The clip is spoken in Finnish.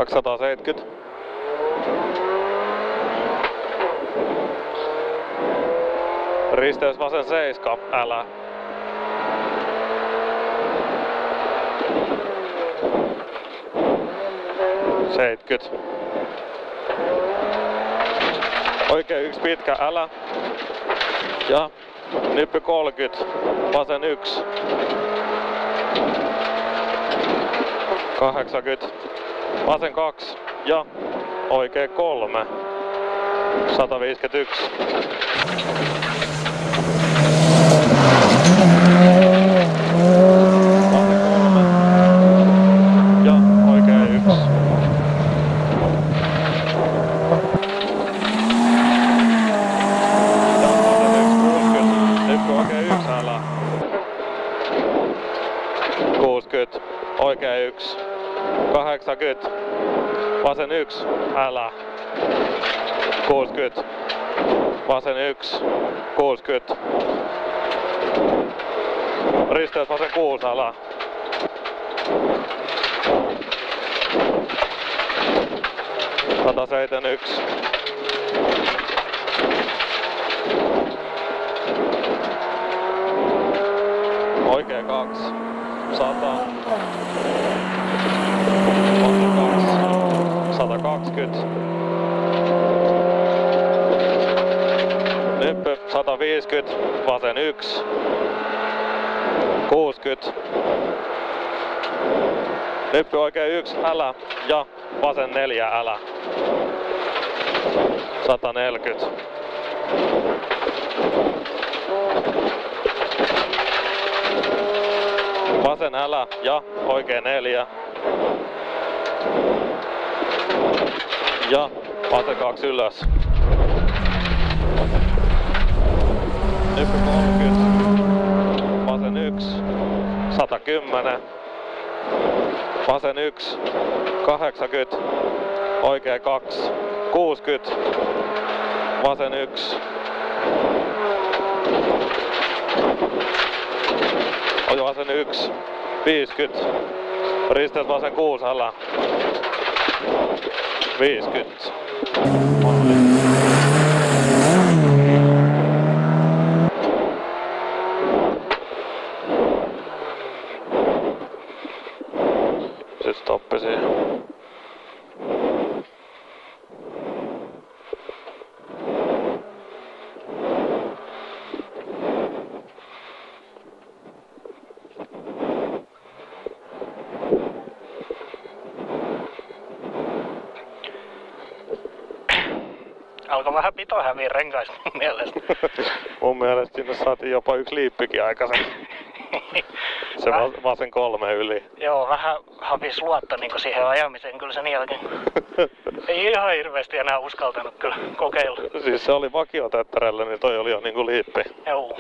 270. Risteys vasen 7, älä. Seitkyt. Oikein yksi pitkä, älä. Ja nyppy 30, vasen 1. 80, vasen 2 ja oikein 3. 151. Oikein 1. 80. Vasen 1. Älä. 60. Vasen 1. 60. Risteys vasen 6. Älä. 171. Oikein 2. 100. 120. Nyppy 150. Vasen 1. 60. Nyppy oikein 1. Älä. Ja vasen 4. Älä. 140. Vasen älä ja oikein 4. Ja vasen 2 ylös. Nyppy 30. Vasen 1. 110. Vasen 1. 80. Oikein 2. 60. Vasen 1. Vasen 1. 50. Risteys vasen 6. Älä. 50. Sitten stoppi siihen. Alkoi vähän pito häviä renkaista mun mielestä. Mun mielestä sinne saatiin jopa 1 liippikin aikaisemmin. Se vasen 3 yli. Joo, vähän hapis luotto niin siihen ajamiseen kyllä sen jälkeen. Ei ihan hirveästi enää uskaltanut kyllä kokeilla. Siis se oli vakiotöttärellä, niin toi oli jo niinku liippi. Joo.